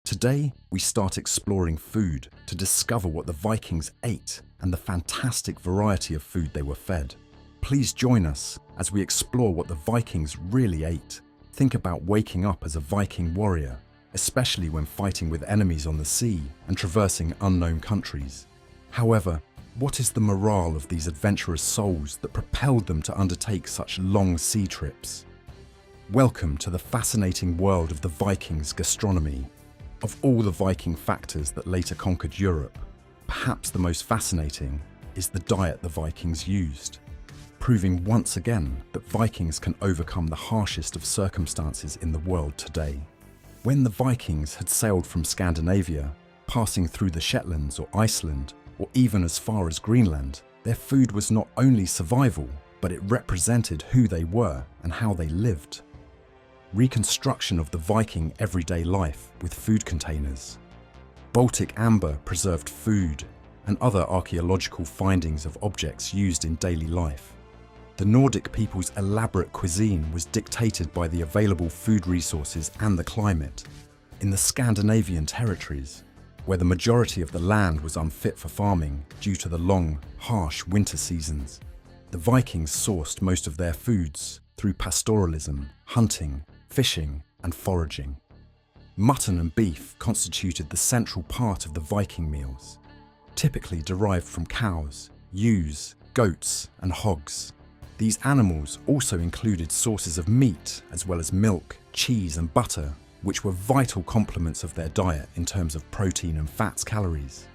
Today, we start exploring food to discover what the Vikings ate and the fantastic variety of food they were fed. Please join us as we explore what the Vikings really ate. Think about waking up as a Viking warrior, especially when fighting with enemies on the sea and traversing unknown countries. However, what is the morale of these adventurous souls that propelled them to undertake such long sea trips? Welcome to the fascinating world of the Vikings' gastronomy. Of all the Viking factors that later conquered Europe, perhaps the most fascinating is the diet the Vikings used, proving once again that Vikings can overcome the harshest of circumstances in the world today. When the Vikings had sailed from Scandinavia, passing through the Shetlands or Iceland, or even as far as Greenland, their food was not only survival, but it represented who they were and how they lived. Reconstruction of the Viking everyday life with food containers, Baltic amber preserved food, and other archaeological findings of objects used in daily life. The Nordic people's elaborate cuisine was dictated by the available food resources and the climate. In the Scandinavian territories, where the majority of the land was unfit for farming due to the long, harsh winter seasons, the Vikings sourced most of their foods through pastoralism, hunting, fishing, and foraging. Mutton and beef constituted the central part of the Viking meals, typically derived from cows, ewes, goats, and hogs. These animals also included sources of meat as well as milk, cheese, and butter, which were vital complements of their diet in terms of protein and fats calories.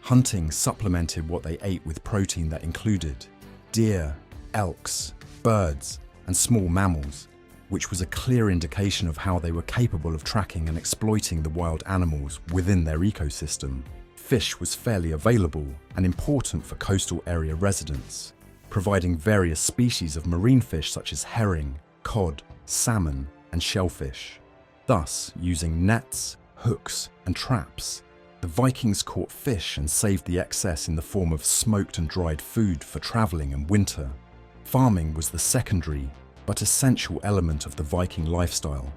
Hunting supplemented what they ate with protein that included deer, elks, birds, and small mammals, which was a clear indication of how they were capable of tracking and exploiting the wild animals within their ecosystem. Fish was fairly available and important for coastal area residents, providing various species of marine fish such as herring, cod, salmon, and shellfish. Thus, using nets, hooks, and traps, the Vikings caught fish and saved the excess in the form of smoked and dried food for traveling and winter. Farming was the secondary but essential element of the Viking lifestyle,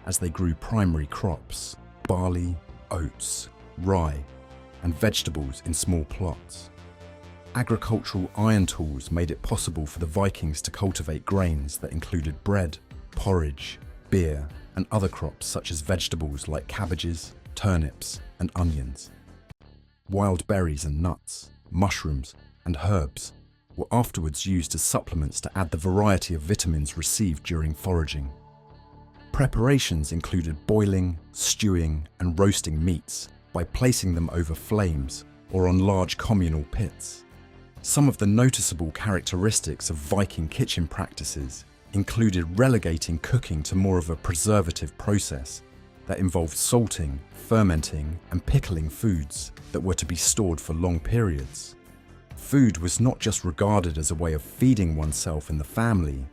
as they grew primary crops, barley, oats, rye, and vegetables in small plots. Agricultural iron tools made it possible for the Vikings to cultivate grains that included bread, porridge, beer, and other crops such as vegetables like cabbages, turnips, and onions. Wild berries and nuts, mushrooms, and herbs were afterwards used as supplements to add the variety of vitamins received during foraging. Preparations included boiling, stewing, and roasting meats by placing them over flames or on large communal pits. Some of the noticeable characteristics of Viking kitchen practices included relegating cooking to more of a preservative process that involved salting, fermenting, and pickling foods that were to be stored for long periods. Food was not just regarded as a way of feeding oneself and the family,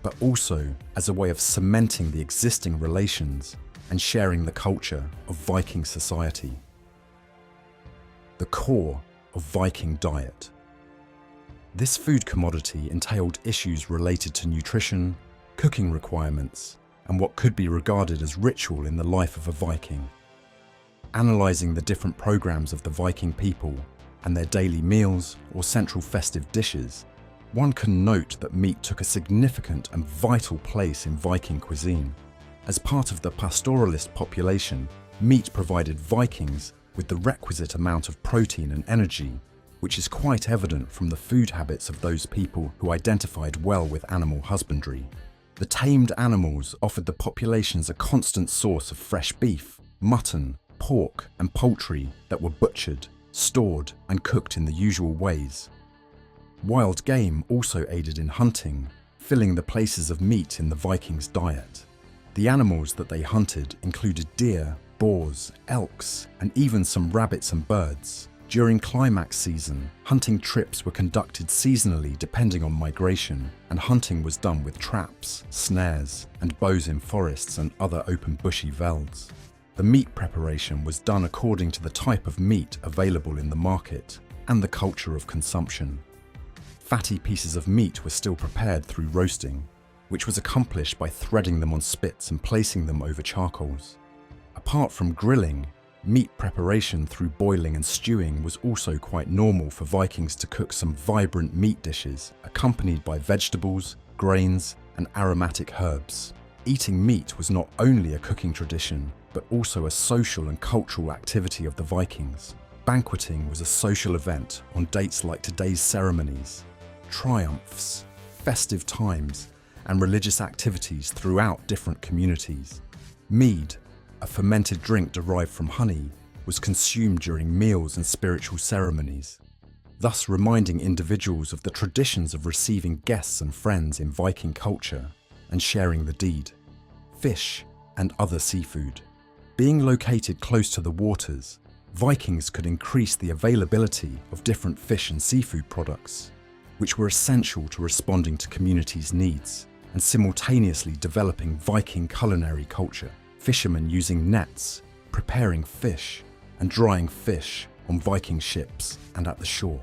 but also as a way of cementing the existing relations and sharing the culture of Viking society. The core of Viking diet. This food commodity entailed issues related to nutrition, cooking requirements, and what could be regarded as ritual in the life of a Viking. Analysing the different programs of the Viking people and their daily meals or central festive dishes, one can note that meat took a significant and vital place in Viking cuisine. As part of the pastoralist population, meat provided Vikings with the requisite amount of protein and energy, which is quite evident from the food habits of those people who identified well with animal husbandry. The tamed animals offered the populations a constant source of fresh beef, mutton, pork, and poultry that were butchered, stored, and cooked in the usual ways. Wild game also aided in hunting, filling the places of meat in the Vikings' diet. The animals that they hunted included deer, boars, elks, and even some rabbits and birds. During climax season, hunting trips were conducted seasonally depending on migration, and hunting was done with traps, snares, and bows in forests and other open bushy velds. The meat preparation was done according to the type of meat available in the market and the culture of consumption. Fatty pieces of meat were still prepared through roasting, which was accomplished by threading them on spits and placing them over charcoals. Apart from grilling, Meat preparation through boiling and stewing was also quite normal for Vikings to cook some vibrant meat dishes, accompanied by vegetables, grains, and aromatic herbs. Eating meat was not only a cooking tradition, but also a social and cultural activity of the Vikings. Banqueting was a social event on dates like today's ceremonies, triumphs, festive times, and religious activities throughout different communities. Mead, a fermented drink derived from honey, was consumed during meals and spiritual ceremonies, thus reminding individuals of the traditions of receiving guests and friends in Viking culture and sharing the deed. Fish and other seafood. Being located close to the waters, Vikings could increase the availability of different fish and seafood products, which were essential to responding to communities' needs and simultaneously developing Viking culinary culture. Fishermen using nets, preparing fish, and drying fish on Viking ships and at the shore.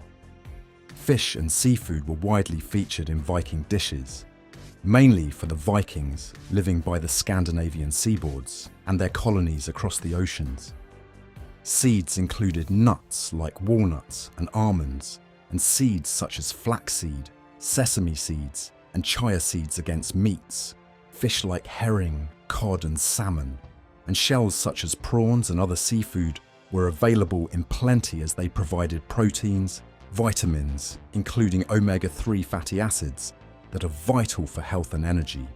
Fish and seafood were widely featured in Viking dishes, mainly for the Vikings living by the Scandinavian seaboards and their colonies across the oceans. Seeds included nuts like walnuts and almonds, and seeds such as flaxseed, sesame seeds, and chia seeds against meats, fish like herring, cod and salmon, and shells such as prawns and other seafood were available in plenty as they provided proteins, vitamins, including omega-3 fatty acids that are vital for health and energy.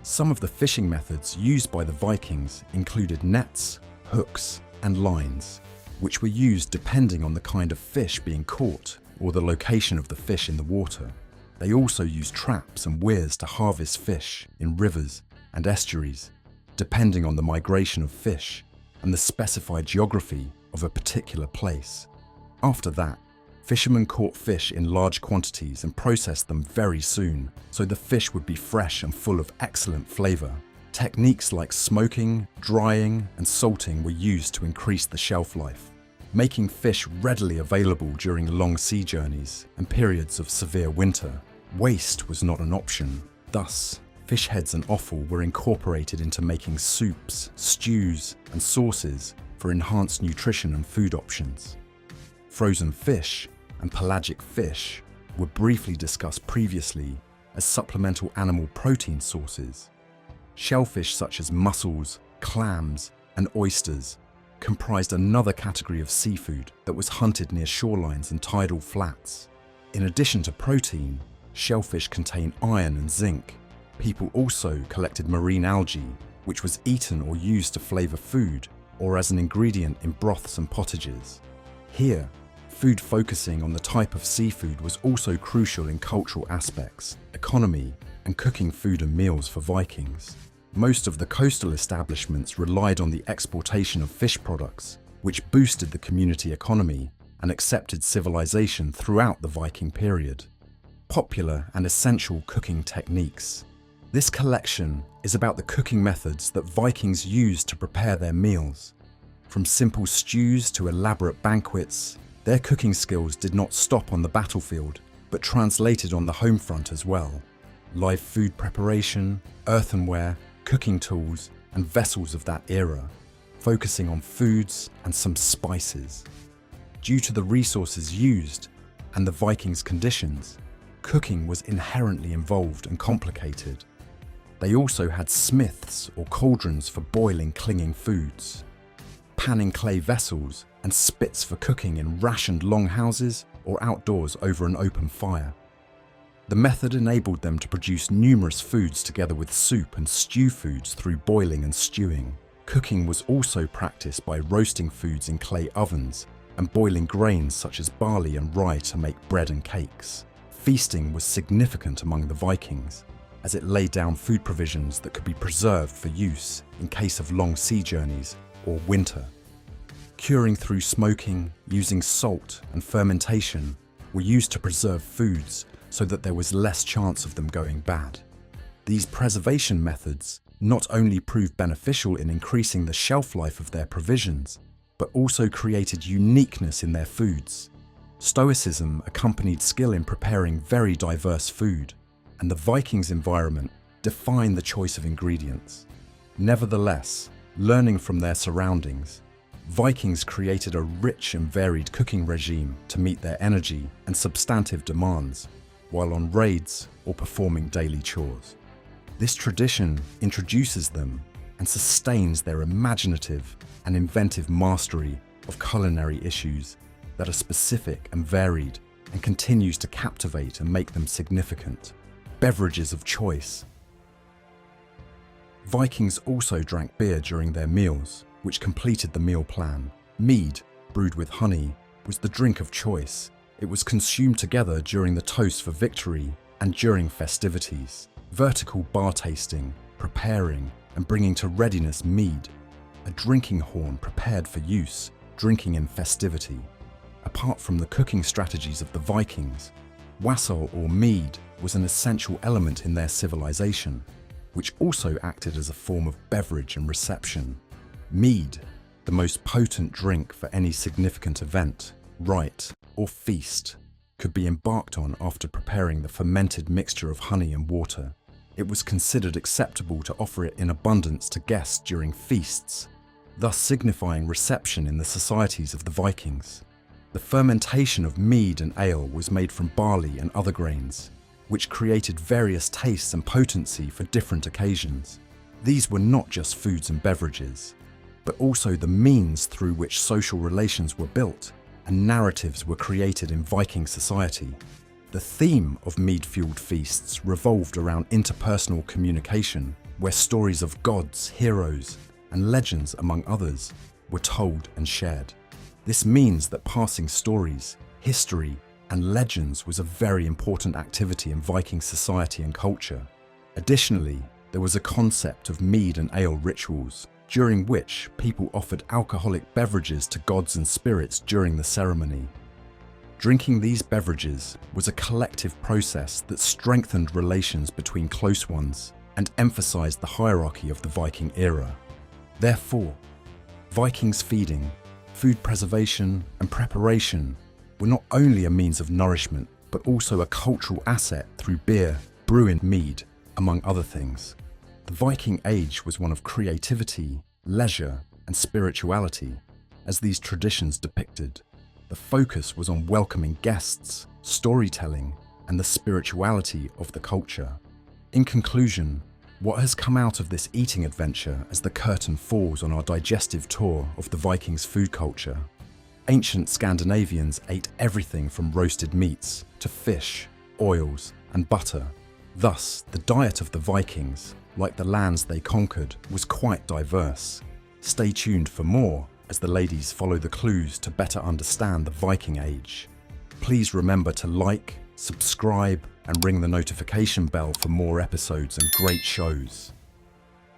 Some of the fishing methods used by the Vikings included nets, hooks, and lines, which were used depending on the kind of fish being caught or the location of the fish in the water. They also used traps and weirs to harvest fish in rivers and estuaries, depending on the migration of fish and the specified geography of a particular place. After that, fishermen caught fish in large quantities and processed them very soon, so the fish would be fresh and full of excellent flavor. Techniques like smoking, drying, and salting were used to increase the shelf life, making fish readily available during long sea journeys and periods of severe winter. Waste was not an option. Thus, fish heads and offal were incorporated into making soups, stews, and sauces for enhanced nutrition and food options. Frozen fish and pelagic fish were briefly discussed previously as supplemental animal protein sources. Shellfish such as mussels, clams, and oysters comprised another category of seafood that was hunted near shorelines and tidal flats. In addition to protein, shellfish contain iron and zinc. People also collected marine algae, which was eaten or used to flavor food or as an ingredient in broths and potages. Here, food focusing on the type of seafood was also crucial in cultural aspects, economy, and cooking food and meals for Vikings. Most of the coastal establishments relied on the exportation of fish products, which boosted the community economy and accepted civilization throughout the Viking period. Popular and essential cooking techniques. This collection is about the cooking methods that Vikings used to prepare their meals. From simple stews to elaborate banquets, their cooking skills did not stop on the battlefield, but translated on the home front as well. Live food preparation, earthenware, cooking tools, and vessels of that era, focusing on foods and some spices. Due to the resources used and the Vikings' conditions, cooking was inherently involved and complicated. They also had smiths or cauldrons for boiling clinging foods, panning clay vessels, and spits for cooking in rationed longhouses or outdoors over an open fire. The method enabled them to produce numerous foods together with soup and stew foods through boiling and stewing. Cooking was also practiced by roasting foods in clay ovens and boiling grains such as barley and rye to make bread and cakes. Feasting was significant among the Vikings, as it laid down food provisions that could be preserved for use in case of long sea journeys or winter. Curing through smoking, using salt and fermentation were used to preserve foods so that there was less chance of them going bad. These preservation methods not only proved beneficial in increasing the shelf life of their provisions, but also created uniqueness in their foods. Stoicism accompanied skill in preparing very diverse food, and the Vikings' environment defined the choice of ingredients. Nevertheless, learning from their surroundings, Vikings created a rich and varied cooking regime to meet their energy and substantive demands, while on raids or performing daily chores. This tradition introduces them and sustains their imaginative and inventive mastery of culinary issues that are specific and varied, and continues to captivate and make them significant. Beverages of choice. Vikings also drank beer during their meals, which completed the meal plan. Mead, brewed with honey, was the drink of choice. It was consumed together during the toast for victory and during festivities. Vertical bar tasting, preparing and bringing to readiness mead, a drinking horn prepared for use, drinking in festivity. Apart from the cooking strategies of the Vikings, wassail or mead was an essential element in their civilization, which also acted as a form of beverage and reception. Mead, the most potent drink for any significant event, rite, or feast, could be embarked on after preparing the fermented mixture of honey and water. It was considered acceptable to offer it in abundance to guests during feasts, thus signifying reception in the societies of the Vikings. The fermentation of mead and ale was made from barley and other grains, which created various tastes and potency for different occasions. These were not just foods and beverages, but also the means through which social relations were built and narratives were created in Viking society. The theme of mead-fueled feasts revolved around interpersonal communication, where stories of gods, heroes, and legends, among others, were told and shared. This means that passing stories, history, and legends was a very important activity in Viking society and culture. Additionally, there was a concept of mead and ale rituals, during which people offered alcoholic beverages to gods and spirits during the ceremony. Drinking these beverages was a collective process that strengthened relations between close ones and emphasized the hierarchy of the Viking era. Therefore, Vikings feeding, food preservation, and preparation were not only a means of nourishment, but also a cultural asset through beer, brewing, mead, among other things. The Viking Age was one of creativity, leisure, and spirituality, as these traditions depicted. The focus was on welcoming guests, storytelling, and the spirituality of the culture. In conclusion, what has come out of this eating adventure as the curtain falls on our digestive tour of the Vikings' food culture? Ancient Scandinavians ate everything from roasted meats to fish, oils, and butter. Thus, the diet of the Vikings, like the lands they conquered, was quite diverse. Stay tuned for more as the ladies follow the clues to better understand the Viking Age. Please remember to like, subscribe, and ring the notification bell for more episodes and great shows.